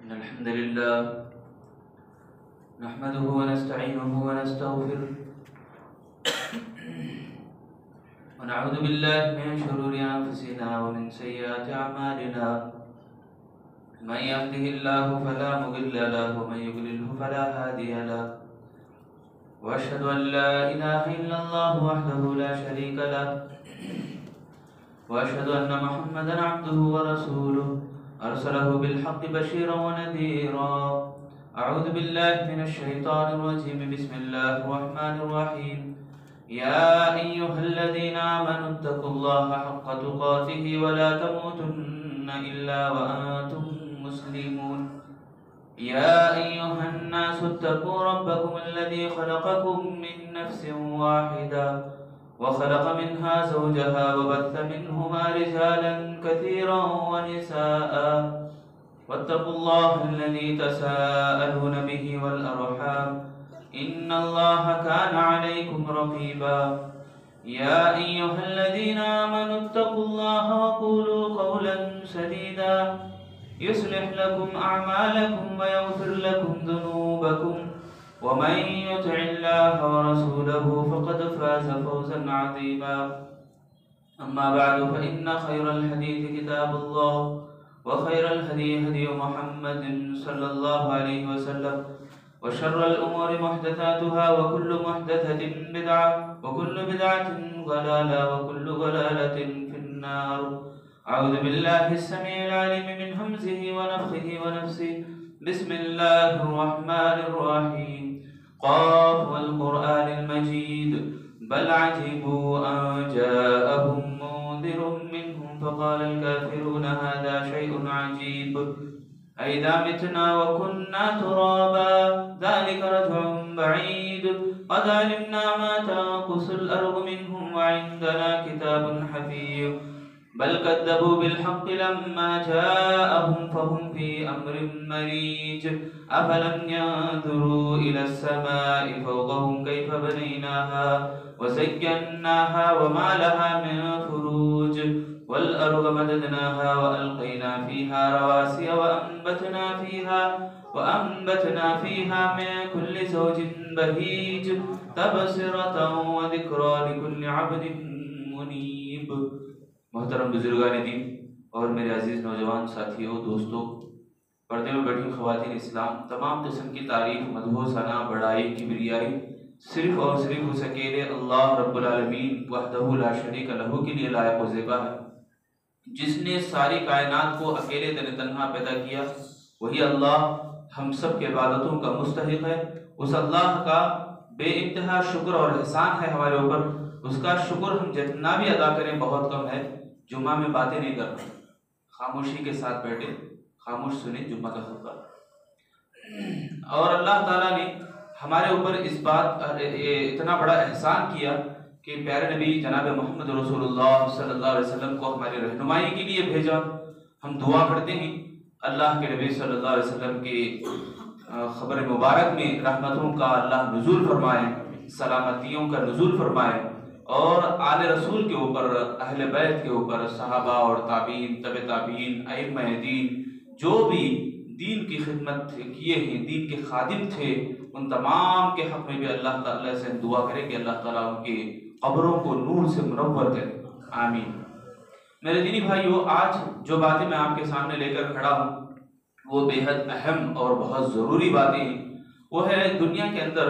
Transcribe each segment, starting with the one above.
إن الحمد لله نحمده ونستعينه ونستغفره ونعوذ بالله من شرور أنفسنا ومن سيئات أعمالنا من يهده الله فلا مضل له ومن يضلله فلا هادي له وأشهد أن لا إله إلا الله وحده لا شريك له وأشهد أن محمدا عبده ورسوله أرسله بالحق بشيرا ونذيرا. أعوذ بالله من الشيطان الرجيم. بسم الله الرحمن الرحيم. يا أيها الذين آمنوا اتقوا الله حق تقاته ولا تموتن إلا وأنتم مسلمون. يا أيها الناس اتقوا ربكم الذي خلقكم من نفس واحدة وخلق منها زوجها وبث منهما رجالا كثيرا ونساء واتقوا الله الذي تساءلون به والأرحام إن الله كان عليكم رقيبا. يا أيها الذين آمنوا اتقوا الله وقولوا قولا سديدا يصلح لكم أعمالكم ويغفر لكم ذنوبكم ومن يطع الله ورسوله فقد فاز فوزا عظيما. أما بعد فإن خير الحديث كتاب الله وخير الهدي هدي محمد صلى الله عليه وسلم وشر الأمور محدثاتها وكل محدثة بدعة وكل بدعة ضلالة وكل ضلالة في النار. أعوذ بالله السميع العليم من همزه ونفخه ونفسه. بسم الله الرحمن الرحيم. قاف والقرآن المجيد بل عجبوا أن جاءهم منذر منهم فقال الكافرون هذا شيء عجيب أئذا متنا وكنا ترابا ذلك رجع بعيد قد علمنا ما تنقص الأرض منهم وعندنا كتاب حفيظ بل كذبوا بالحق لما جاءهم فهم في أمر مريج أفلم ينظروا إلى السماء فوقهم كيف بنيناها وزيناها وما لها من فروج والأرض مددناها وألقينا فيها رواسي وأنبتنا فيها من كل زوج بهيج تبصرة وذكرى لكل عبد منيب. محترم بزرگان دین اور میرے عزیز نوجوان ساتھیوں، دوستوں، پردے میں بیٹھی خواتین اسلام، تمام قسم کی تعریف، مدح و ثنا، بڑائی، کبریائی صرف اور صرف اس اکیلے اللہ رب العالمین وحدہ لا شریک لہ کے لیے لائق و زیبا ہے، جس نے ساری کائنات کو اکیلے تنہا پیدا کیا. وہی اللہ ہم سب کے عبادتوں کا مستحق ہے. اس اللہ کا بے انتہا شکر اور احسان ہے ہمارے اوپر. اس کا شکر ہم جتنا بھی ادا کریں بہت کم ہے. جمعہ میں باتیں نہیں کرنا، خاموشی کے ساتھ بیٹھے خاموش سنیں جمعہ کا خطبہ. اور اللہ تعالیٰ نے ہمارے اوپر اس بات اتنا بڑا احسان کیا کہ پیارے نبی جناب محمد رسول اللہ صلی اللہ علیہ وسلم کو ہماری رہنمائی کے لیے بھیجا. ہم دعا کرتے ہیں اللہ کے نبی صلی اللہ علیہ وسلم کی خبر مبارک میں رحمتوں کا اللہ نزول فرمائے، سلامتیوں کا نزول فرمائے، اور آل رسول کے اوپر، اہل بیت کے اوپر، صحابہ اور تابعین، تبع تابعین، ائمہ دین، جو بھی دین کی خدمت کیے ہیں، دین کے خادم تھے، ان تمام کے حق میں بھی اللہ تعالیٰ سے دعا کرے کہ اللہ تعالیٰ ان کے قبروں کو نور سے منور کرے. آمین. میرے دینی بھائیو، آج جو باتیں میں آپ کے سامنے لے کر کھڑا ہوں وہ بے حد اہم اور بہت ضروری باتیں ہیں. وہ ہے دنیا کے اندر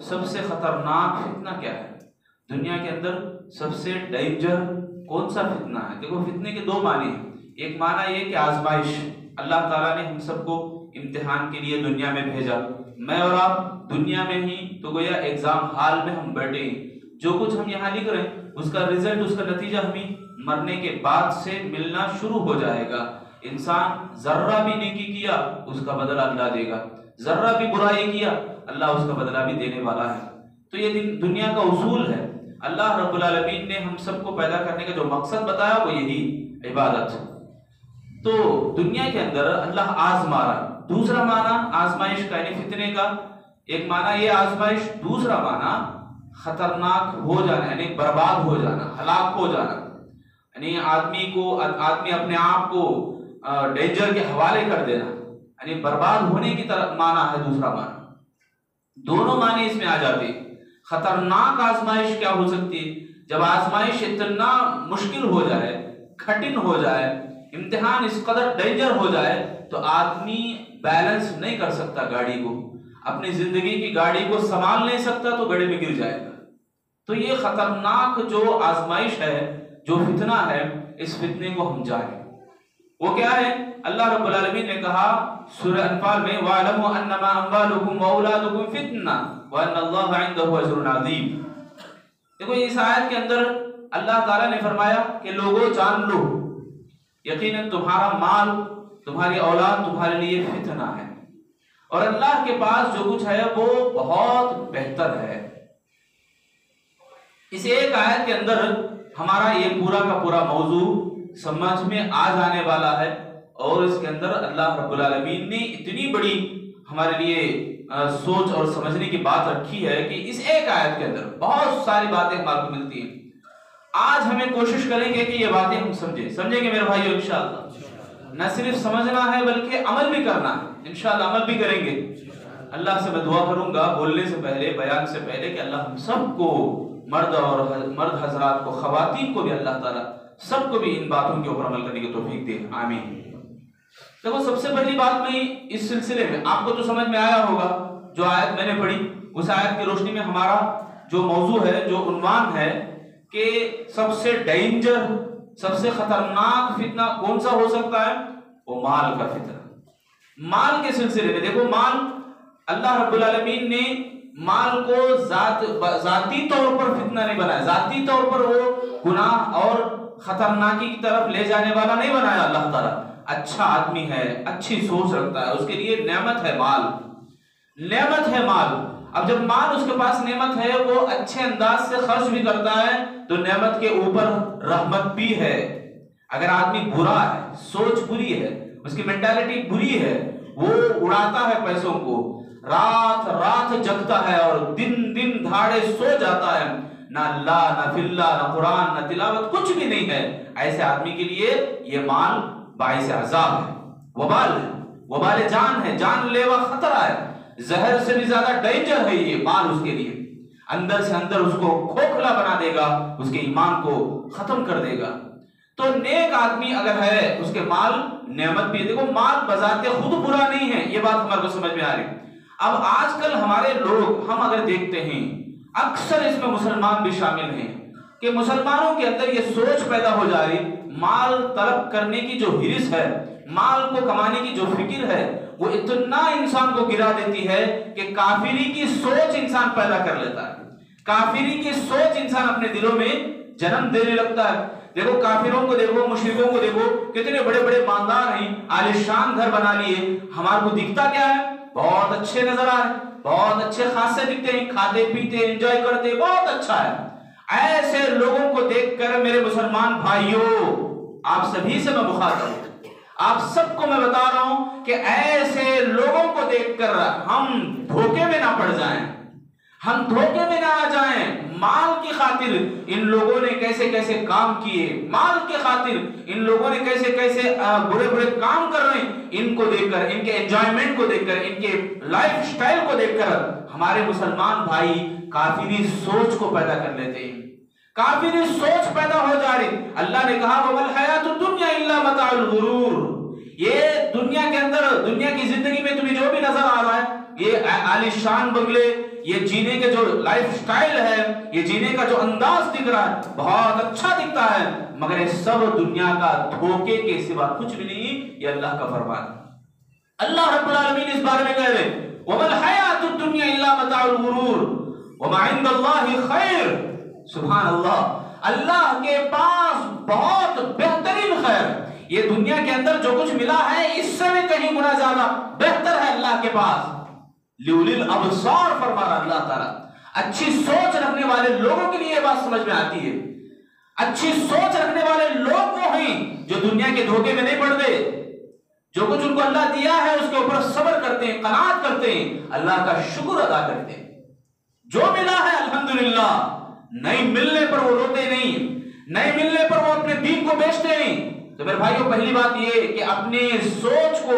سب سے خطرناک فتنہ کیا ہے. دنیا کے اندر سب سے ڈینجر کون سا فتنہ ہے؟ دیکھو، فتنے کے دو معنی ہیں. ایک معنی یہ کہ آزمائش. اللہ تعالیٰ نے ہم سب کو امتحان کے لیے دنیا میں بھیجا. میں اور آپ دنیا میں ہی تو گویا ایگزام ہال میں ہم بیٹھے ہیں. جو کچھ ہم یہاں لکھ رہے ہیں اس کا رزلٹ، اس کا نتیجہ ہمیں مرنے کے بعد سے ملنا شروع ہو جائے گا. انسان ذرہ بھی نیکی کیا اس کا بدلہ اللہ دے گا، ذرہ بھی برائی کیا اللہ اس کا بدلہ بھی دینے والا ہے. تو یہ دنیا کا اصول ہے. اللہ رب العالمین نے ہم سب کو پیدا کرنے کا جو مقصد بتایا وہ یہی عبادت. تو دنیا کے اندر اللہ آزما رہا. دوسرا معنی آزمائش کا یعنی فتنے کا، ایک معنی یہ آزمائش، دوسرا معنی خطرناک ہو جانا یعنی برباد ہو جانا، ہلاک ہو جانا. یعنی آدمی اپنے آپ کو ڈینجر کے حوالے کر دینا. یعنی برباد ہونے کی طرف معنی ہے دوسرا معنی، دونوں معنی اس میں آ جاتے ہیں۔ خطرناک آزمائش کیا ہو سکتی ہے؟ جب آزمائش اتنا مشکل ہو جائے، کٹھن ہو جائے، امتحان اس قدر ڈینجر ہو جائے تو آدمی بیلنس نہیں کر سکتا گاڑی کو، اپنی زندگی کی گاڑی کو سنبھال نہیں سکتا تو گڑھے میں گر جائے گا۔ تو یہ خطرناک جو آزمائش ہے، جو فتنہ ہے، اس فتنے کو ہم جانیں۔ وہ کیا ہے؟ اللہ رب العالمین نے کہا سورہ انفال میں وَاعْلَمُوا أَنَّمَا أَمْوَالُكُمْ وَأَوْلَادُكُمْ فِتْنَةٌ وَأَنَّ اللَّهَ عِندَهُ أَجْرٌ عَظِيمٌ۔ دیکھو اس آیت کے اندر اللہ تعالیٰ نے فرمایا کہ لوگوں جان لو، یقیناً تمہارا مال، تمہاری اولاد تمہارے لیے فتنہ ہے، اور اللہ کے پاس جو کچھ ہے وہ بہت بہتر ہے۔ اس ایک آیت کے اندر ہمارا یہ پورا کا پورا موضوع سمجھ میں آ جانے والا ہے، اور اس کے اندر اللہ رب العالمین نے اتنی بڑی ہمارے لیے سوچ اور سمجھنے کی بات رکھی ہے کہ اس ایک آیت کے اندر بہت ساری باتیں ہمارے کو ملتی ہیں۔ آج ہمیں کوشش کریں گے کہ یہ باتیں ہم سمجھیں گے میرے بھائیو انشاءاللہ۔ نہ صرف سمجھنا ہے بلکہ عمل بھی کرنا ہے، انشاءاللہ عمل بھی کریں گے۔ اللہ سے میں دعا کروں گا بولنے سے پہلے، بیان سے پہلے، کہ اللہ ہم سب کو، مرد حضرات کو، خواتین کو بھی اللہ تعالیٰ سب کو بھی ان باتوں کے اوپر عمل کرنے کی توفیق دے، آمین۔ دیکھو سب سے پہلی بات میں اس سلسلے میں آپ کو تو سمجھ میں آیا ہوگا جو آیت میں نے پڑھی، اس آیت کی روشنی میں ہمارا جو موضوع ہے، جو عنوان ہے کہ سب سے ڈینجر، سب سے خطرناک فتنہ کون سا ہو سکتا ہے؟ وہ مال کا فتنہ۔ مال کے سلسلے میں دیکھو، مال اللہ رب العالمین نے مال کو ذاتی طور پر فتنہ نہیں بنایا، ذاتی طور پر وہ گناہ اور خطرناکی کی طرف لے جانے والا نہیں بنایا۔ اللہ تعالیٰ اچھا آدمی ہے، اچھی سوچ رکھتا ہے، اس کے لیے نعمت ہے مال، نعمت ہے مال۔ اب جب مال اس کے پاس نعمت ہے، وہ اچھے انداز سے خرچ بھی کرتا ہے تو نعمت کے اوپر رحمت بھی ہے۔ اگر آدمی برا ہے، سوچ بری ہے، اس کی مینٹالٹی بری ہے، وہ اڑاتا ہے پیسوں کو، رات رات جگتا ہے اور دن دن دھاڑے سو جاتا ہے، نہ اللہ نہ فلہ نہ قرآن نہ تلاوت، کچھ بھی نہیں ہے، ایسے آدمی کے لیے یہ مال باعث عذاب ہے، وبال ہے، وبال جان ہے، جان لیوا خطرہ ہے، زہر سے بھی زیادہ ڈینجر ہے یہ مال اس کے لیے۔ اندر سے اندر اس کو کھوکھلا بنا دے گا، اس کے ایمان کو ختم کر دے گا۔ تو نیک آدمی اگر ہے، اس کے مال نعمت بھی ہے۔ دیکھو مال بذات خود برا نہیں ہے، یہ بات ہمارے کو سمجھ میں آ رہی۔ اب آج کل ہمارے لوگ، ہم اگر دیکھتے ہیں، اکثر اس میں مسلمان بھی شامل ہیں، کہ مسلمانوں کے اندر یہ سوچ پیدا ہو جا رہی، مال طلب کرنے کی جو ہرس ہے، مال کو کمانے کی جو فکر ہے، وہ اتنا انسان کو گرا دیتی ہے کہ کافری کی سوچ انسان پیدا کر لیتا ہے، کافری کی سوچ انسان اپنے دلوں میں جنم دینے لگتا ہے۔ دیکھو کافروں کو دیکھو، مشرکوں کو دیکھو، کتنے بڑے بڑے مالدار ہیں، عالیشان گھر بنا لیے، ہمارے کو دکھتا کیا ہے؟ بہت اچھے نظر آ رہے، بہت اچھے خاصے دکھتے ہیں، کھاتے پیتے انجوائے کرتے، بہت اچھا ہے۔ ایسے لوگوں کو دیکھ کر میرے مسلمان بھائیوں، آپ سبھی سے میں مخاطب ہوں، آپ سب کو میں بتا رہا ہوں کہ ایسے لوگوں کو دیکھ کر ہم دھوکے میں نہ پڑ جائیں، ہم دھوکے میں نہ آ جائیں۔ مال کی خاطر ان لوگوں نے کیسے کیسے کام کیے، مال کی خاطر ان لوگوں نے کیسے کیسے برے برے کام کر رہے ہیں، ان کو دیکھ کر، ان کے انجوائمنٹ کو دیکھ کر، ان کے لائف سٹائل کو دیکھ کر ہمارے مسلمان بھائی کافری سوچ کو پیدا کر لیتے ہیں، کافری سوچ پیدا ہو جا رہی۔ اللہ نے کہا وَمَا الْحَيَاةُ الدُّنْيَا إِلَّا مَتَاعُ الْغُرُورِ، یہ دنیا کے اندر، دنیا کی زندگی میں تمہیں جو بھی نظر آ رہا ہے، یہ عالی شان بنگلے، یہ جینے کے جو لائف سٹائل ہے، یہ جینے کا جو انداز دکھ رہا ہے، بہت اچھا دکھتا ہے، مگر یہ سب دنیا کا دھوکے کے سوا کچھ بھی نہیں، یہ اللہ کا فرمان ہے۔ اللہ رب العالمین اس بارے میں کہہ رہے وَمَا الْحَيَاةُ الدُّنْيَا إِلَّا مَتَاعُ الْغُرُورِ وَمَا عِندَ اللَّهِ خَيْرٌ۔ سبحان اللہ، اللہ کے پاس بہت بہترین خیر، یہ دنیا کے اندر جو کچھ ملا ہے اس سے بھی کہیں گنا زیادہ بہتر ہے اللہ کے پاس۔ لِأُولِي الْأَبْصَارِ فرما رہا اللہ تعالیٰ، اچھی سوچ رکھنے والے لوگوں کے لیے یہ بات سمجھ میں آتی ہے۔ اچھی سوچ رکھنے والے لوگ وہ ہیں جو دنیا کے دھوکے میں نہیں پڑتے، جو کچھ ان کو اللہ دیا ہے اس کے اوپر صبر کرتے ہیں، قناعت کرتے ہیں، اللہ کا شکر ادا کرتے ہیں۔ جو ملا ہے الحمدللہ، نہیں ملنے پر وہ روتے نہیں، نہیں ملنے پر وہ اپنے دین کو بیچتے نہیں۔ تو میرے بھائیوں، پہلی بات یہ کہ اپنے سوچ کو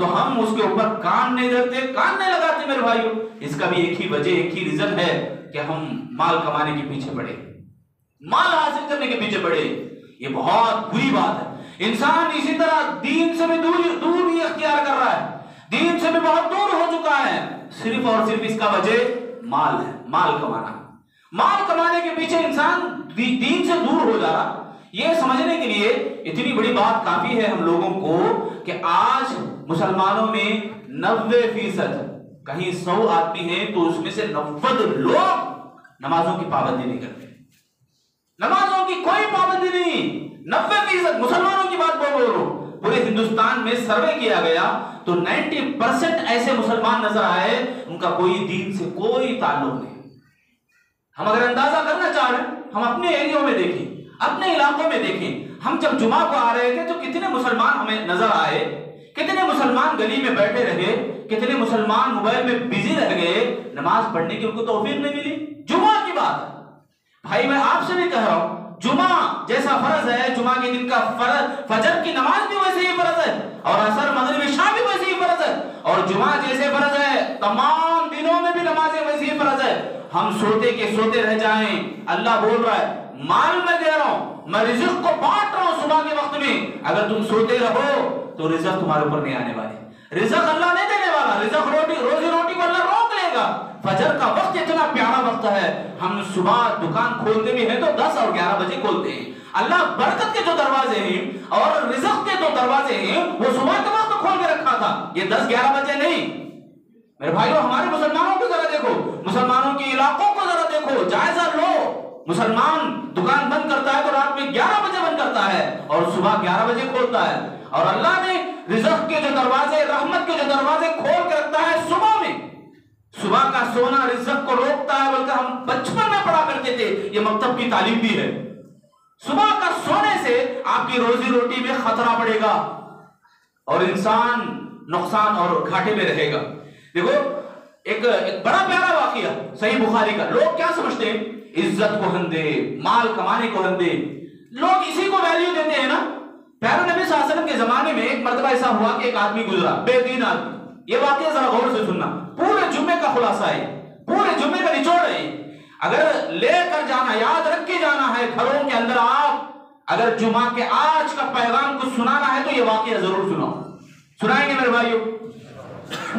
تو ہم اس کے اوپر کان نہیں دھرتے، کان نہیں لگاتے میرے بھائیوں۔ اس کا بھی ایک ہی وجہ، ایک ہی ریزن ہے کہ ہم مال کمانے کے پیچھے پڑے، مال حاصل کرنے کے پیچھے پڑے۔ یہ بہت بری بات ہے۔ انسان اسی طرح دین سے بھی دوری اختیار کر رہا ہے، دین سے بھی بہت دور ہو چکا ہے، صرف اور صرف اس کا وجہ مال ہے، مال کمانا۔ مال کمانے کے پیچھے انسان دین سے دور ہو جا رہا۔ یہ سمجھنے کے لیے اتنی بڑی بات کافی ہے ہم لوگوں کو کہ آج مسلمانوں میں 90%، کہیں 100 آدمی ہیں تو اس میں سے 90 لوگ نمازوں کی پابندی نہیں کرتے، نمازوں کی کوئی پابندی نہیں۔ 90% مسلمانوں کی بات بول رہا ہوں۔ پورے ہندوستان میں سروے کیا گیا تو 90% ایسے مسلمان نظر آئے ان کا کوئی دین سے کوئی تعلق نہیں۔ ہم اگر اندازہ کرنا چاہ رہے ہیں، ہم اپنے ایریوں میں دیکھیں، اپنے علاقوں میں دیکھیں، ہم جب جمعہ کو آ رہے تھے تو کتنے مسلمان ہمیں نظر آئے، کتنے مسلمان گلی میں بیٹھے رہے، کتنے مسلمان موبائل میں بزی رہ گئے، نماز پڑھنے کی ان کو توفیق نہیں ملی۔ جمعہ کی بات ہے بھائی، میں آپ سے بھی کہہ رہا ہوں، جمعہ جیسا فرض ہے، جمعہ کے دن کا فرض، فجر کی نماز بھی ویسے ہی فرض ہے، اور عصر مغرب عشاء بھی ویسے ہی فرض ہے، اور جمعہ جیسے فرض ہے تمام دنوں میں بھی نمازیں ویسے ہی فرض ہے۔ ہم سوتے کے سوتے رہ جائیں، اللہ بول رہا ہے مال میں دے رہا ہوں، میں رزق کو بانٹ رہا ہوں صبح کے وقت میں، اگر تم سوتے رہو تو رزق تمہارے اوپر نہیں آنے والے، رزق اللہ نہیں دینے والا، رزق روزی روٹی کو اللہ روک لے گا۔ فجر کا وقت اتنا پیارا وقت ہے، ہم صبح دکان کھولتے بھی ہیں تو 10 اور 11 بجے کھولتے ہیں۔ اللہ برکت کے جو دروازے ہیں اور رزق کے جو دروازے ہیں وہ صبح کے وقت کھول کے رکھا تھا، یہ 10-11 بجے نہیں۔ میرے بھائیوں، ہمارے مسلمانوں کو ذرا دیکھو، مسلمانوں کے علاقوں کو ذرا دیکھو، جائزہ لو۔ مسلمان دکان بند کرتا ہے تو رات میں 11 بجے بند کرتا ہے اور صبح 11 بجے کھولتا ہے، اور اللہ نے رزق کے جو دروازے، رحمت کے جو دروازے کھول کے رکھتا ہے صبح میں۔ صبح کا سونا رزق کو روکتا ہے، بلکہ ہم بچپن میں پڑھا کرتے تھے، یہ مکتب کی تعلیم بھی ہے، صبح کا سونے سے آپ کی روزی روٹی میں خطرہ پڑے گا اور انسان نقصان اور گھاٹے میں رہے گا۔ دیکھو ایک بڑا پیارا واقعہ صحیح بخاری کا، لوگ کیا سمجھتے ہیں؟ عزت کو ہندے، مال کمانے کو ہندے، لوگ اسی کو ویلیو دیتے ہیں نا۔ پیارے نبی صلی اللہ علیہ وسلم کے زمانے میں ایک مرتبہ ایسا ہوا کہ ایک آدمی گزرا، بے دین آدمی۔ یہ واقعہ ذرا غور سے سننا، پورے جمعے کا خلاصہ ہے، پورے جمعے کا نچوڑ ہے۔ اگر لے کر جانا، یاد رکھ کے جانا ہے گھروں کے اندر، آپ اگر جمعہ کے آج کا پیغام کو سنانا ہے تو یہ واقعہ ضرور سناؤ، سنائیں گے میرے بھائیوں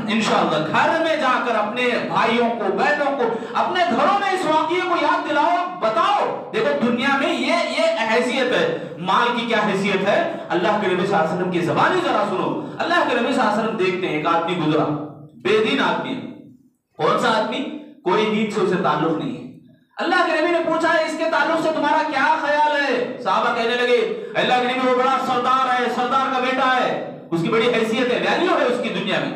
انشاءاللہ۔ گھر میں جا کر اپنے بھائیوں کو، بہنوں کو، اپنے گھروں میں اس واقعے کو یاد دلاؤ، بتاؤ۔ دیکھو دنیا میں یہ حیثیت ہے، مال کی کیا حیثیت ہے، اللہ کے نبی صلی اللہ علیہ وسلم کی زبانی ذرا سنو۔ اللہ کے نبی صلی اللہ علیہ وسلم دیکھتے ہیں ایک آدمی گزرا، بے دین آدمی۔ کون سا آدمی؟ کوئی دین سے اسے تعلق نہیں ہے۔ اللہ کے نبی نے پوچھا اس کے تعلق سے تمہارا کیا خیال ہے؟ صحابہ کہنے لگے اللہ کے نبی وہ بڑا سردار ہے، سردار کا بیٹا ہے، اس کی بڑی حیثیت ہے، ویلیو ہے اس کی دنیا میں،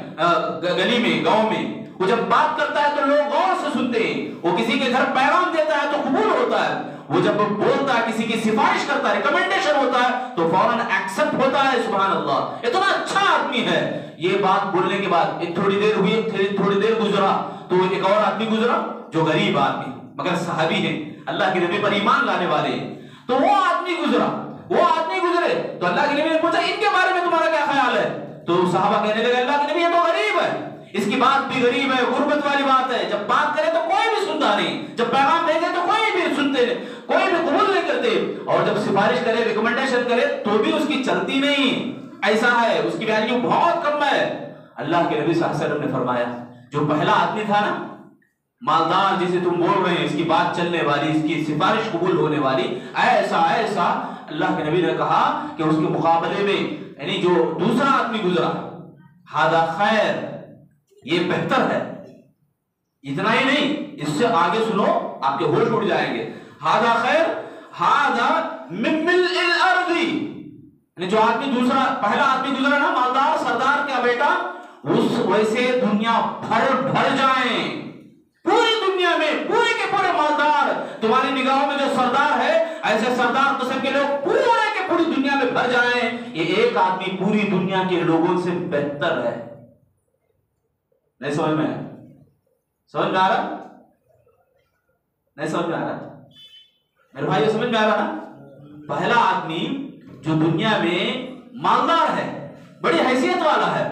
گلی میں، گاؤں میں۔ وہ جب بات کرتا ہے تو لوگ غور سے سنتے ہیں، وہ کسی کے گھر پیغام دیتا ہے تو قبول ہوتا ہے، وہ جب بولتا ہے، کسی کی سفارش کرتا ہے، ریکمنڈیشن ہوتا ہے تو فوراً ایکسپٹ ہوتا ہے۔ سبحان اللہ، اتنا اچھا آدمی ہے۔ یہ بات بولنے کے بعد تھوڑی دیر ہوئی، تھوڑی دیر گزرا تو ایک اور آدمی گزرا جو غریب آدمی مگر صحابی ہیں، اللہ کے نبی پر ایمان لانے والے ہیں، تو وہ آدمی گزرا، وہ آدمی گزرے تو اللہ کے نبی نے پوچھا ان کے بارے میں تمہارا کیا خیال ہے؟ تو صحابہ کہنے لگے اللہ کے نبی یہ تو غریب ہے، اس کی بات بھی غریب ہے، غربت والی بات ہے، جب بات کرے تو کوئی بھی سنتا نہیں، جب پیغام بھیجے تو کوئی بھی سنتے نہیں، کوئی بھی قبول نہیں کرتے، اور جب سفارش کرے، ریکمنڈیشن کرے تو بھی اس کی چلتی نہیں، ایسا ہے، اس کی ویلیو بہت کم ہے۔ اللہ کے نبی صلی اللہ علیہ وسلم نے فرمایا جو پہلا آدمی تھا نا، مالدار جسے تم بول رہے ہیں، اس کی بات چلنے والی، اس کی سفارش قبول ہونے والی، ایسا اللہ کے نبی نے کہا کہ اس کے مقابلے میں یعنی جو دوسرا آدمی گزرا، ہذا خیر، یہ بہتر ہے۔ اتنا ہی نہیں، اس سے آگے سنو، آپ کے ہوش اڑ جائیں گے۔ ہذا خیر، ہذا من ملء الارض، یعنی جو آدمی دوسرا، پہلا آدمی گزرا نا، مالدار سردار کا بیٹا، اس ویسے دنیا بھر جائیں، پوری دنیا میں پورے کے پورے مالدار تمہاری نگاہوں میں جو سردار ہے، ایسے سردار قسم کے لوگ پورے کے پوری دنیا میں بھر جائیں، یہ ایک آدمی پوری دنیا کے لوگوں سے بہتر ہے۔ نہیں سمجھ میں؟ سمجھ میں آ رہا؟ نہیں سمجھ میں آ رہا؟ میرے بھائی سمجھ میں آ رہا نا؟ پہلا آدمی جو دنیا میں مالدار ہے، بڑی حیثیت والا ہے،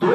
2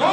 2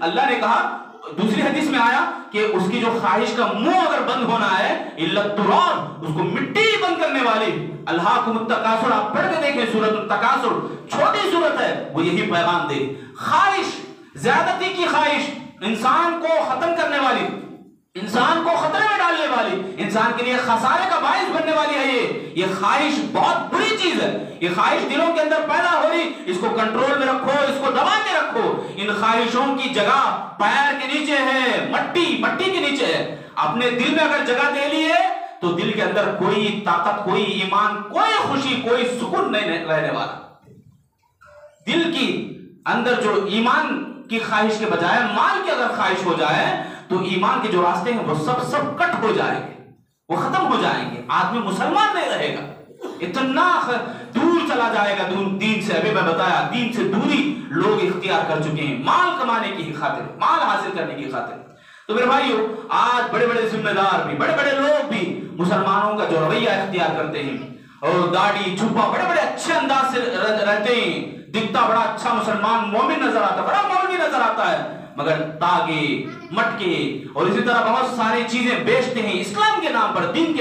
اللہ نے کہا دوسری حدیث میں آیا کہ اس کی جو خواہش کا منہ اگر بند ہونا ہے الا التراب، اس کو مٹی بند کرنے والی الہاکم التکاثر، آپ پڑھ کے دیکھیں سورۃ التکاثر، چھوٹی سورت ہے، وہ یہی پیغام دے. خواہش، زیادتی کی خواہش انسان کو ختم کرنے والی، انسان کو خطرے میں ڈالنے والی، انسان کے لیے خسارے کا باعث بننے والی ہے. یہ خواہش بہت بری چیز ہے. یہ خواہش دلوں کے اندر پیدا ہو رہی، اس کو کنٹرول میں رکھو، اس کو دبا کے رکھو. ان خواہشوں کی جگہ پیر کے نیچے ہے، مٹی کے نیچے ہے. اپنے دل میں اگر جگہ دے لی ہے تو دل کے اندر کوئی طاقت، کوئی ایمان، کوئی خوشی، کوئی سکون نہیں رہنے والا. دل کی اندر جو ایمان کی خواہش کے بجائے مال کی اگر خواہش ہو جائے تو ایمان کے جو راستے ہیں وہ سب کٹ ہو جائیں گے، وہ ختم ہو جائیں گے. آدمی مسلمان نہیں رہے گا، اتنا دور چلا جائے گا دین سے. ابھی میں بتایا دین سے دوری لوگ اختیار کر چکے ہیں مال کمانے کی خاطر، مال حاصل کرنے کی خاطر. تو میرے بھائیو، آج بڑے بڑے ذمہ دار بھی، بڑے بڑے لوگ بھی مسلمانوں کا جو رویہ اختیار کرتے ہیں اور داڑھی چھپا بڑے بڑے اچھے انداز سے رہتے ہیں، دکھتا بڑا اچھا مسلمان مومن نظر آتا، بڑا مولوی نظر آتا ہے، مگر تاگے، مٹکے اور اسی طرح بہت ساری چیزیں بیچتے ہیں اسلام کے نام پر، دین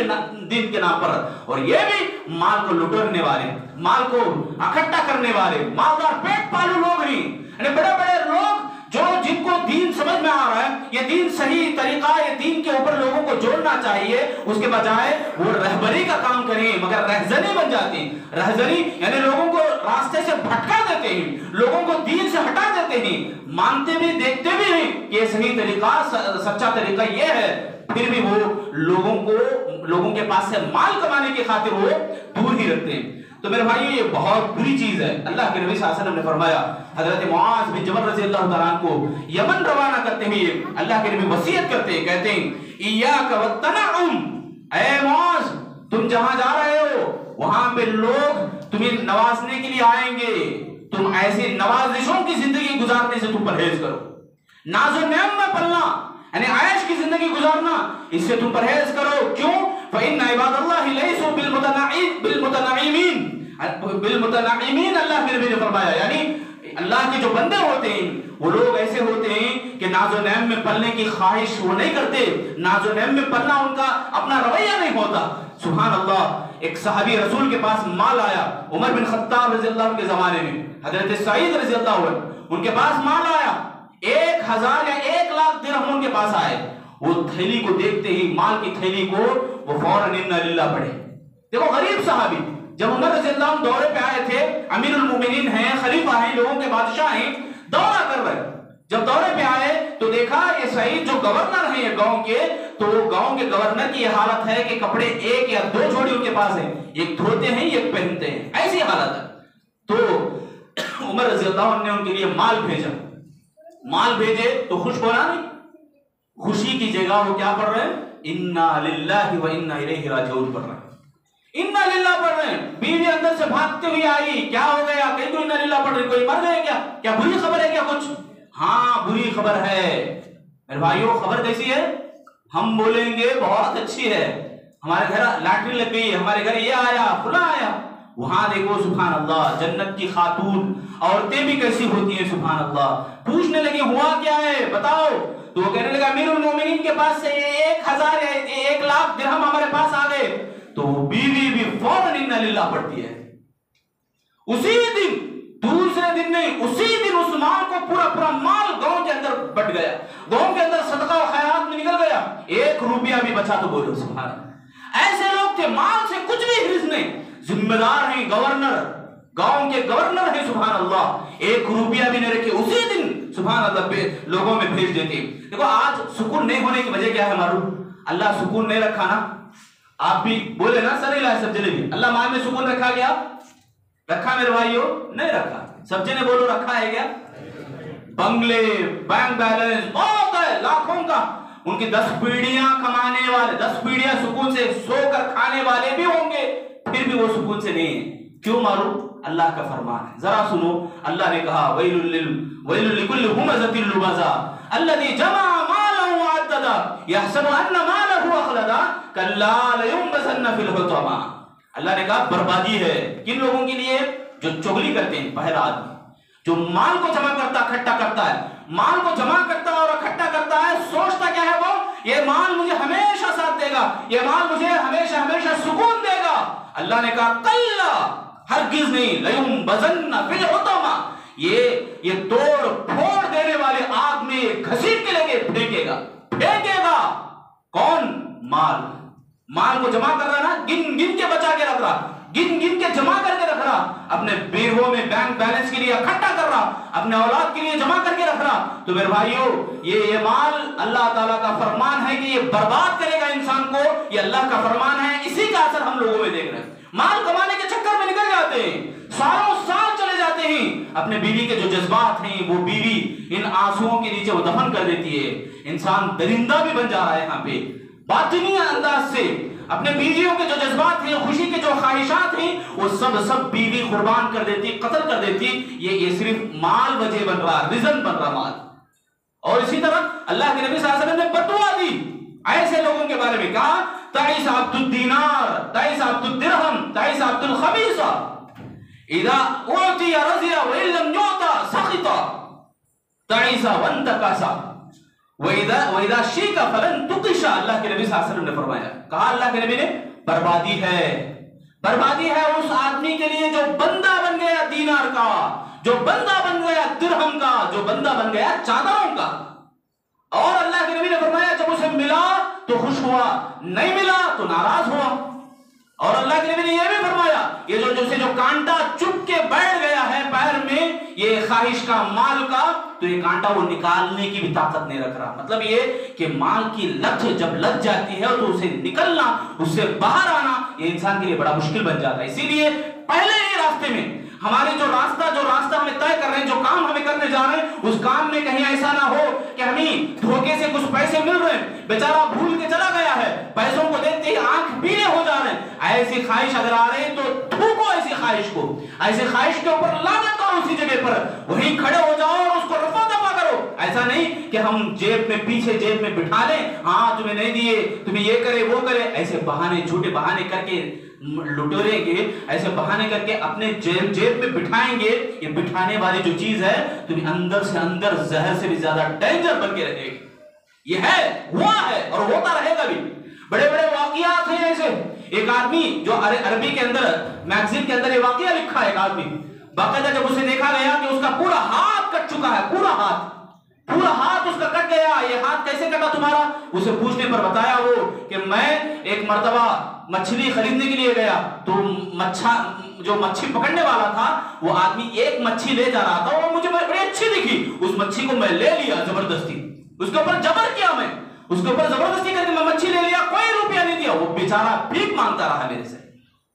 کے نام پر. اور یہ بھی مال کو لٹورنے والے، مال کو اکٹھا کرنے والے، مالدار پیٹ پالو لوگ نہیں. یعنی بڑے بڑے لوگ جن کو دین سمجھ میں آ رہا ہے، یہ دین صحیح طریقہ، یہ دین کے اوپر لوگوں کو جوڑنا چاہیے، اس کے بجائے وہ رہبری کا کام کریں مگر رہزنی بن جاتی ہیں. رہزنی یعنی لوگوں کو راستے سے بھٹکا دیتے ہیں، لوگوں کو دین سے ہٹا دیتے ہیں. مانتے بھی، دیکھتے بھی ہیں کہ یہ صحیح طریقہ، سچا طریقہ یہ ہے، پھر بھی وہ لوگوں کے پاس سے مال کمانے کی خاطر وہ دور ہی رکھتے ہیں. تو میرے بھائیو، یہ بہت بری چیز ہے. اللہ کے نبی صلی اللہ علیہ وسلم نے فرمایا، حضرت معاذ بن جبل رضی اللہ تعالیٰ عنہ کو یمن روانہ کرتے ہوئے اللہ کے نبی وصیت کرتے ہیں، کہتے ہیں ایاک والتنعم، اے معاذ تم جہاں جا رہے ہو وہاں پہ لوگ تمہیں نوازنے کے لیے آئیں گے، تم ایسی نوازشوں کی زندگی گزارنے سے تم پرہیز کرو. ناز و نعم میں پلنا یعنی عیش کی زندگی گزارنا، اس سے تم پرہیز کرو. کیوں؟ فَإِنَّ عِبَادَ اللَّهِ لَيْسُوا بِالْمُتَنَعِمِينَ. اللہ کے نبی نے فرمایا یعنی اللہ کے جو بندے ہوتے ہیں وہ لوگ ایسے ہوتے ہیں کہ ناز و نعم میں پلنے کی خواہش وہ نہیں کرتے، ناز و نعم میں پلنا ان کا اپنا رویہ نہیں ہوتا. سبحان اللہ. ایک صحابی رسول کے پاس مال آیا، عمر بن خطاب رضی اللہ عنہ کے زمانے میں، حضرت سعید رضی اللہ عنہ ان کے پاس مال آیا، 1000 یا 1,00,000 درہم ان کے پاس آئے. وہ تھیلی کو دیکھتے ہی، مال کی تھیلی کو، وہ فوراً انا للہ پڑھے. دیکھو غریب صحابی، جب عمر رضی اللہ عنہ دورے پہ آئے تھے، امیر المومنین ہیں، خلیفہ ہیں، لوگوں کے بادشاہ ہیں، دورہ کر رہے. جب دورے پہ آئے تو دیکھا یہ سعید جو گورنر ہیں یہ گاؤں کے، تو گاؤں کے گورنر کی یہ حالت ہے کہ کپڑے 1 یا 2 جوڑی ان کے پاس ہیں، ایک دھوتے ہیں ایک پہنتے ہیں، ایسی حالت ہے. تو عمر رضی اللہ عنہ نے ان کے لیے مال بھیجا. مال بھیجے تو خوش ہونا نہیں، خوشی کی جگہ وہ کیا پڑھ رہے ہیں؟ انا للہ و انا الیہ راجعون پڑھ رہے ہیں. انا للہ پڑھ رہے ہیں. بیوی اندر سے بھاگتے ہوئی آئی، کیا ہو گیا؟ کہیں تو انا للہ پڑھ رہے ہیں، کوئی مر گئے کیا؟ کیا بری خبر ہے کیا کچھ؟ ہاں بری خبر ہے. میرے بھائیو، خبر کیسی ہے؟ ہم بولیں گے بہت اچھی ہے، ہمارے گھر لاٹری لگ گئی، ہمارے گھر یہ آیا، فلاں آیا. وہاں دیکھو سبحان اللہ، جنت کی خاتون عورتیں بھی کیسی ہوتی ہیں سبحان اللہ. پوچھنے لگی ہوا کیا ہے بتاؤ؟ تو وہ کہنے لگا امیر المومنین کے پاس سے 1000 یا 1,00,000 درہم ہمارے پاس آ گئے. تو بیوی بھی فوراً انا للہ پڑھتی ہے. اسی دن، دوسرے دن نہیں، اسی دن اس مال کو پورا مال گاؤں کے اندر بٹ گیا، گاؤں کے اندر صدقہ و خیرات میں نکل گیا. 1 روپیہ بھی بچا تو بولو سبحان اللہ. ایسے لوگ تھے، مال سے کچھ بھی حرص نہیں، ذمہ دار ہیں، گورنر، گاؤں کے گورنر ہیں سبحان اللہ. 1 روپیہ بھی نہیں رکھے، اسی دن سبحان اللہ لوگوں میں بھیج دیتے. دیکھو آج سکون نہیں ہونے کی وجہ کیا ہے معلوم؟ اللہ سکون نہیں رکھا نا. آپ بھی بولے نا سر الہ سب جنے بھی، اللہ مال میں سکون رکھا گیا؟ رکھا میرے بھائیو؟ نہیں رکھا. سب جنے بولو رکھا ہے کیا؟ بنگلے، بینک بیلنس بہت ہے لاکھوں کا، ان کی 10 پیڑیاں کمانے والے، 10 پیڑیاں سکون سے سو کر کھانے والے بھی ہوں گے، پھر بھی وہ سکون سے نہیں ہیں. کیوں معلوم؟ اللہ کا فرمان ہے. ذرا سنو، اللہ نے کہا ویل لکل ہمزۃ لمزہ الذی جمع مالا وعددا یحسب ان مالہ اخلدا کلا لینبذن فی الحطمہ. اللہ نے کہا بربادی ہے کن لوگوں کے لیے؟ جو چغلی کرتے ہیں، پہلا آدمی جو مال کو جمع کرتا، اکٹھا کرتا ہے، مال کو جمع کرتا ہے اور اکٹھا کرتا ہے، سوچتا کیا ہے وہ، یہ مال مجھے ہمیشہ ساتھ دے گا، یہ مال مجھے ہمیشہ ہمیشہ سکون دے گا۔ اللہ نے کہا کلا، ہرگز نہیں، لَيُنبَذَنَّ فِي الْحُطَمَةِ، یہ توڑ پھوڑ دینے والے آگ میں گھسیٹ کے لے کے پھینکے گا۔ کون؟ مال کو جمع کر رہا نا، گن گن کے بچا کے رکھ رہا، گن گن کے جمع کر کے رکھ رہا، اپنے بیووں میں بینک بیلنس کے لیے اکٹھا کر رہا، اپنے اولاد کے لیے جمع کر کے رکھ رہا۔ تو میرے بھائیو، یہ مال اللہ تعالیٰ کا فرمان ہے کہ یہ برباد کرے گا انسان کو، یہ اللہ کا فرمان ہے۔ اسی کا اثر ہم لوگوں میں دیکھ رہے ہیں، مال کمانے کے چکر میں نکل جاتے ہیں، سالوں سال چلے جاتے ہیں، اپنے بیوی کے جو جذبات ہیں وہ بیوی ان آنسوؤں کے نیچے وہ دفن کر دیتی ہے، انسان درندہ بھی بن جا رہا ہے یہاں پہ باطنی انداز سے۔ اپنے بیویوں کے جو جذبات ہیں، خوشی کے جو خواہشات ہیں، وہ سب بیوی قربان کر دیتی، قتل کر دیتی۔ یہ صرف مال وجہ بن رہا، رزن بن رہا مال۔ اور اسی طرح اللہ کے نبی صلی اللہ علیہ وسلم نے بددعا دی ایسے لوگوں کے بارے میں، کہا تعیس عبد الدینار، تعیس عبد الدرہم، تعیس عبد الخمیسہ، اذا اعطی رضی وان لم یعط سخط، تعیس وانتکاسا وَإِذَا شِيكَ فَلَن تُقِشَ۔ اللہ کے نبی صلی اللہ علیہ وسلم نے فرمایا، کہا اللہ کے نبی نے، بربادی ہے اس آدمی کے لیے جو بندہ بن گیا دینار کا، جو بندہ بن گیا درہم کا، جو بندہ بن گیا چادروں کا۔ اور اللہ کے نبی نے فرمایا جب اسے ملا تو خوش ہوا، نہیں ملا تو ناراض ہوا۔ اور اللہ کے نبی نے یہ بھی فرمایا، یہ جو کانٹا چپ کے بیٹھ گیا ہے پیر میں، یہ خواہش کا، مال کا، تو یہ کانٹا وہ نکالنے کی بھی طاقت نہیں رکھ رہا۔ مطلب یہ کہ مال کی لت جب لگ جاتی ہے تو اسے نکلنا، اس سے باہر آنا، یہ انسان کے لیے بڑا مشکل بن جاتا ہے۔ اسی لیے پہلے ہی راستے میں ہمارے جو راستہ ہمیں طے کر رہے ہیں، جو کام ہمیں کرنے جا رہے ہیں، اس کام میں کہیں ایسا نہ ہو کہ ہمیں دھوکے سے کچھ پیسے مل رہے ہیں، بیچارہ بھول کے چلا گیا ہے، پیسوں کو دیکھتے ہی آنکھ پیلے ہو جا رہے ہیں۔ ایسی خواہش اگر آ رہے ہیں تو تھوکو ایسی خواہش کو، ایسی خواہش کے اوپر لعنت کرو، اسی جگہ پر وہیں کھڑے ہو جاؤ اور اس کو رفع دفع کرو۔ ایسا نہیں کہ ہم جیب میں، پیچھے جیب میں بٹھا لیں، ہاں تمہیں نہیں دیے، تمہیں یہ کرے وہ کرے، ایسے بہانے، جھوٹے بہانے کر کے لٹوریں گے، ایسے بہانے کر کے اپنے جیب میں بٹھائیں گے۔ یہ بٹھانے والی جو چیز ہے تمہیں اندر سے اندر زہر سے بھی زیادہ ڈینجر بن کے رہے گی۔ یہ ہے، ہوا ہے اور ہوتا رہے گا بھی۔ بڑے بڑے واقعات ہیں ایسے۔ ایک آدمی جو عربی کے اندر میگزین کے اندر یہ واقعہ لکھا ہے، ایک آدمی باقاعدہ جب اسے دیکھا گیا کہ اس کا پورا ہاتھ کٹ چکا ہے، پورا ہاتھ اس کا کٹ گیا، یہ ہاتھ کیسے کٹا تمہارا؟ اسے پوچھنے پر بتایا وہ کہ میں ایک مرتبہ مچھلی خریدنے کے لیے گیا تو جو مچھلی پکڑنے والا تھا وہ آدمی ایک مچھلی لے جا رہا تھا، وہ مجھے بڑی اچھی دکھی، اس مچھلی کو میں لے لیا زبردستی، اس کے اوپر جبر کیا، میں اس کے اوپر زبردستی کر کے میں مچھلی لے لیا، کوئی روپیہ نہیں دیا۔ وہ بیچارہ بھیک مانگتا رہا میرے سے،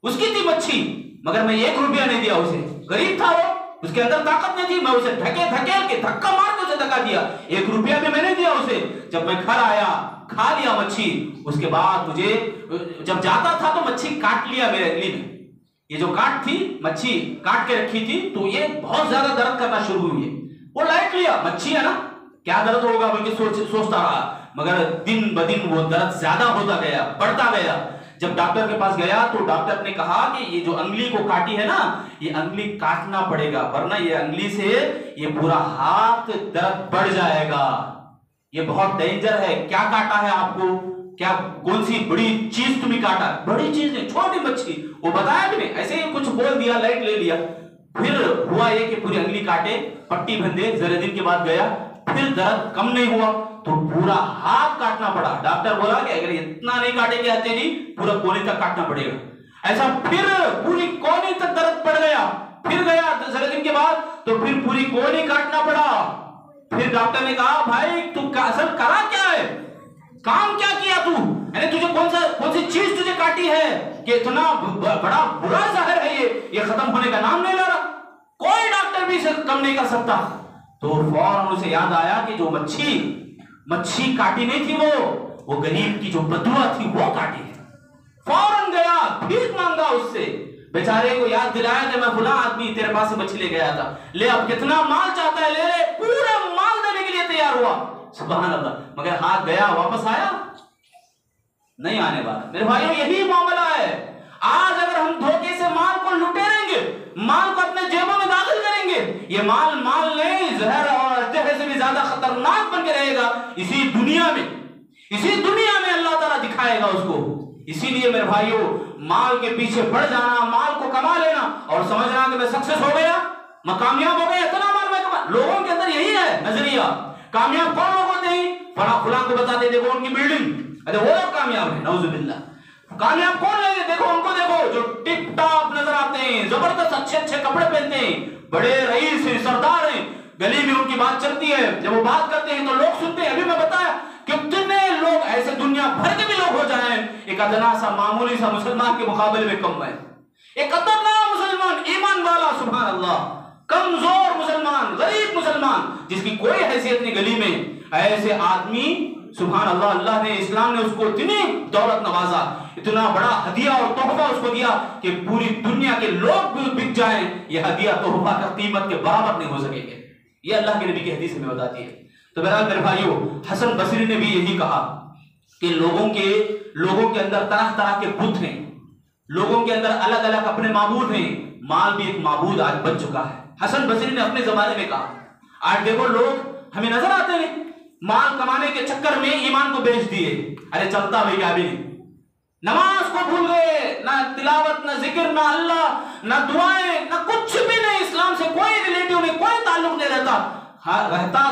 اس کی تھی مچھلی مگر میں 1 روپیہ نہیں دیا اسے، غریب تھا وہ، اس کے اندر طاقت نہیں تھی، میں اسے دھکیل کے دھکا مار کے اسے دھکا دیا، 1 روپیہ بھی میں نے دیا اسے۔ جب میں گھر آیا، کھا لیا مچھلی، اس کے بعد مجھے جب جاتا تھا تو مچھلی کاٹ لیا میرے انگلی میں، یہ جو کاٹ تھی، مچھلی کاٹ کے رکھی تھی تو یہ بہت زیادہ درد کرنا شروع ہوئی ہے۔ وہ لائٹ لیا، مچھلی ہے نا، کیا درد ہوگا بلکہ سوچتا رہا، مگر دن بدن وہ درد زیادہ ہوتا گیا، بڑھتا گیا۔ جب ڈاکٹر کے پاس گیا تو ڈاکٹر نے کہا کہ یہ جو انگلی کو کاٹی ہے نا، یہ انگلی کاٹنا پڑے گا، ورنہ یہ انگلی سے یہ پورا ہاتھ درد بڑھ جائے گا، یہ بہت ڈینجر ہے۔ کیا کاٹا ہے آپ کو؟ کیا کون سی بڑی چیز تمہیں کاٹا؟ بڑی چیز نہیں، چھوٹی مچھلی، وہ بتایا بھی نہیں، ایسے ہی کچھ بول دیا، لائٹ لے لیا۔ پھر ہوا یہ کہ پوری انگلی کاٹے، پٹی بندھے، ذرا دن کے بعد گیا، پھر درد کم نہیں ہوا تو پورا ہاتھ کاٹنا پڑا۔ ڈاکٹر بولا کہ اگر اتنا نہیں کاٹے گی ہتھیلی، پورا کونے تک کاٹنا پڑے گا۔ ایسا پھر پوری کونے تک درد پڑ گیا، پھر گیا ذرا دن کے بعد تو پھر پوری کونے کاٹنا پڑا۔ پھر ڈاکٹر نے کہا بھائی تو اصل کرا کیا ہے، کام کیا کیا تو، یعنی تجھے کون سی چیز تجھے کاٹی ہے کہ اتنا بڑا برا زہر ہے یہ ختم ہونے کا نام نہیں لے رہا، کوئی ڈاکٹر بھی اسے کم نہیں کر سکتا۔ تو فوراً اسے یاد آیا کہ جو مچھلی کاٹی نہیں تھی، وہ غریب کی جو بددعا تھی وہ کاٹی ہے۔ فوراً گیا، بھیک مانگا اس سے، بیچارے کو یاد دلایا کہ میں فلاں آدمی تیرے پاس سے مچھلی لے گیا تھا، لے اب کتنا مال چاہتا ہے لے لے، پورا مال دینے کے لیے تیار ہوا، سبحان اللہ، مگر ہاتھ گیا، واپس آیا نہیں آنے والا۔ میرے بھائیوں یہی معاملہ ہے، آج اگر ہم دھوکے سے مال کو لٹیریں گے، مال کو اپنے جیبوں میں داخل کریں گے، یہ مال نہیں، زہر اور زہر سے بھی زیادہ زیادہ خطرناک بن کے رہے گا اسی دنیا میں اللہ تعالیٰ دکھائے گا اس کو. اسی لیے میرے بھائیوں مال کے پیچھے بڑھ جانا، مال کو کما لینا اور سمجھنا کہ میں سکسیس ہو گیا، میں کامیاب ہو گیا، اتنا مال میں کما. لوگوں کے اندر یہی ہے نظریہ. کامیاب کون لوگ ہوتے ہیں؟ فلاں کو بتاتے دیکھو ان کی بلڈنگ، ارے وہ لوگ کامیاب ہیں، نعوذ باللہ. کامیاب کون لوگ ہیں؟ دیکھو ان کو دیکھو جو ٹپ ٹاپ نظر آتے ہیں، زبردست اچھے کپڑے پہنتے ہیں، بڑے رئیس ہیں، سردار ہیں، گلی میں ان کی بات چلتی ہے، جب وہ بات کرتے ہیں تو لوگ سنتے ہیں. ابھی میں بتایا کتنے لوگ ایسے دنیا بھر کے بھی لوگ ہو جائیں ایک ادنا سا معمولی سا مسلمان کے مقابلے میں کم ہے. ایک ادنا مسلمان ایمان والا، سبحان اللہ، کمزور مسلمان، غریب مسلمان جس کی کوئی حیثیت نہیں گلی میں، ایسے آدمی سبحان اللہ، اللہ نے اسلام نے اس کو اتنی دولت نوازا، اتنا بڑا ہدیہ اور تحفہ اس کو دیا کہ پوری دنیا کے لوگ بھی بک جائیں یہ ہدیہ تحفہ کا قیمت کے برابر نہیں ہو سکیں گے. یہ اللہ کے نبی کی حدیث میں بتاتی ہے. تو بہرحال میرے بھائیوں حسن بصری نے بھی یہی کہا کہ لوگوں کے اندر طرح طرح کے بت ہیں، لوگوں کے اندر الگ الگ اپنے معبود ہیں. مال بھی ایک معبود آج بن چکا ہے. حسن بصری نے اپنے زمانے میں کہا. آج دیکھو لوگ ہمیں نظر آتے ہیں مال کمانے کے چکر میں ایمان کو بیچ دیے. ارے چلتا بھائی کیا بھی نہیں، نماز کو بھول گئے، نہ تلاوت، نہ ذکر، نہ اللہ، نہ دعائیں، نہ کچھ بھی نہیں. اسلام سے کوئی ریلیٹیو نہیں، کوئی تعلق نہیں رہتا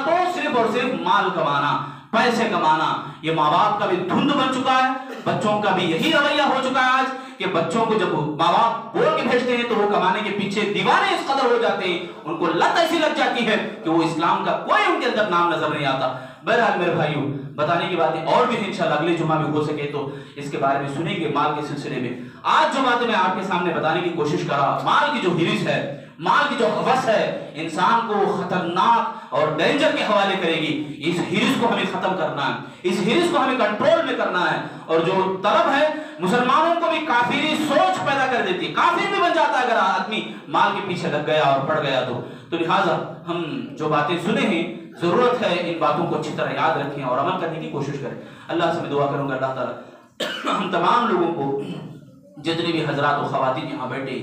تو صرف اور صرف مال کمانا، پیسے کمانا. یہ ماں باپ کا بھی دھند بن چکا ہے، بچوں کا بھی یہی رویہ ہو چکا ہے آج کہ بچوں کو جب ماں باپ بول کے بھیجتے ہیں تو وہ کمانے کے پیچھے دیوانے اس قدر ہو جاتے ہیں، ان کو لت ایسی لگ جاتی ہے کہ وہ اسلام کا کوئی ان کے اندر نام نظر نہیں آتا. بہرحال میرے بھائیوں بتانے کی باتیں اور بھی ہیں، انشاءاللہ اگلے جمعہ میں ہو سکے تو اس کے بارے میں سنیں گے مال کے سلسلے میں. آج جو باتیں میں آپ کے سامنے بتانے کی کوشش کر رہا، مال کی جو ہرس ہے، مال کی جو ہوس ہے، انسان کو خطرناک اور ڈینجر کے حوالے کرے گی. اس ہرس کو ہمیں ختم کرنا ہے، اس ہرس کو ہمیں کنٹرول میں کرنا ہے. اور جو طلب ہے مسلمانوں کو بھی کافری سوچ پیدا کر دیتی ہے، کافر بھی بن جاتا ہے اگر آدمی مال کے پیچھے لگ گیا اور پڑ گیا تو لہٰذا ہم جو باتیں سنے ہیں ضرورت ہے ان باتوں کو اچھی طرح یاد رکھیں اور عمل کرنے کی کوشش کریں. اللہ سے میں دعا کروں گا اللہ تعالیٰ ہم تمام لوگوں کو، جتنے بھی حضرات و خواتین یہاں بیٹھے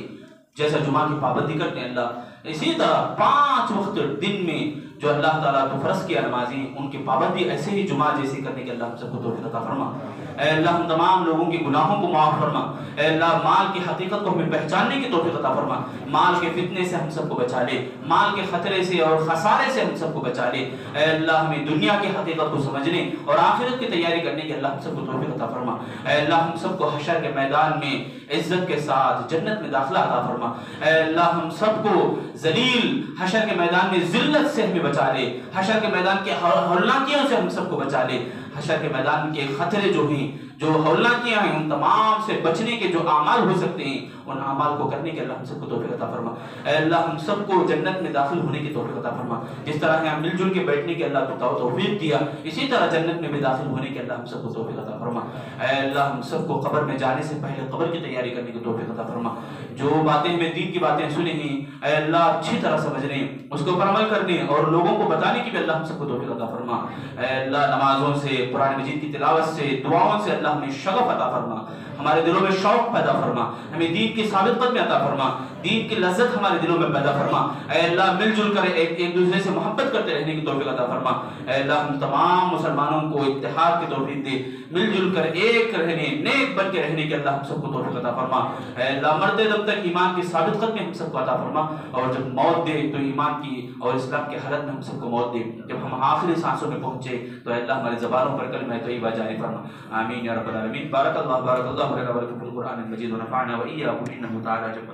جیسا جمعہ کی پابندی کرتے ہیں، اللہ اسی طرح 5 وقت دن میں جو اللہ تعالیٰ تو فرض کیا نمازی ان کی پابندی ایسے ہی جمعہ جیسی کرنے کے اللہ ہم سب کو توفیق عطا فرما. اے اللہ ہم تمام لوگوں کے گناہوں کو معاف فرما. اے اللہ مال کی حقیقت کو ہمیں پہچاننے کی توفیق عطا فرما. مال کے فتنے سے ہم سب کو بچا لے، مال کے خطرے سے اور خسارے سے ہم سب کو بچا لے. اے اللہ ہمیں دنیا کی حقیقت کو سمجھنے اور آخرت کی تیاری کرنے کی اللہ ہم سب کو توفیق عطا فرما. اے اللہ ہم سب کو حشر کے میدان میں عزت کے ساتھ جنت میں داخلہ عطا فرما. اے اللہ ہم سب کو ذلیل حشر کے میدان میں ذلت سے ہمیں بچا لے، حشر کے میدان کے ہولناکیوں سے ہم سب کو بچا لے. حشر کے میدان کے خطرے جو ہیں، جو ہولناکیاں ہیں، ان تمام سے بچنے کے جو اعمال ہو سکتے ہیں ان اعمال کو کرنے کے اللہ ہم سب کو توفیق عطا فرما. اے اللہ ہم سب کو جنت میں داخل ہونے کی توفیق عطا فرما. جس طرح ہم مل جل کے بیٹھنے کے اللہ کو توفیق دیا، اسی طرح جنت میں بھی داخل ہونے کے اللہ ہم سب کو توفیق عطا فرما. اے اللہ ہم سب کو قبر میں جانے سے پہلے قبر کی تیاری کرنے کی توفیق عطا فرما. جو باتیں ہمیں دین کی باتیں سنی ہیں اے اللہ اچھی طرح سمجھنے، اس کے اوپر عمل کرنے اور لوگوں کو بتانے کی بھی اللہ ہم سب کو توفیق عطا فرما. اے اللہ نمازوں سے، قرآن مجید کی تلاوت سے، دعاؤں سے اللہ ہمیں شغف عطا فرما. ہمارے دلوں میں شوق پیدا فرما، ہمیں دین کی ثابت قدمی عطا فرما، دین کی لذت ہمارے دلوں میں پیدا فرما. اے اللہ مل جل کر ایک دوسرے سے محبت کرتے رہنے کی توفیق عطا فرما. اے اللہ ہم تمام مسلمانوں کو اتحاد کی توفیق دے، مل جل کر ایک رہنے، نیک بن کے رہنے کی اللہ ہم سب کو توفیق عطا فرما. اے اللہ مرتے دم تک ایمان کی ثابت قدمی ہم سب کو عطا فرما، اور جب موت دے تو ایمان کی اور اسلام کی حالت میں ہم سب کو موت دے. جب ہم آخری سانسوں میں پہنچے تو اے اللہ ہماری زبانوں پر کلمہ طیبہ جاری فرما. آمین یا رب العالمین. بارک اللہ لنا ولکم فی القرآن المجید ونفعنا وإياکم انہ تعالی جل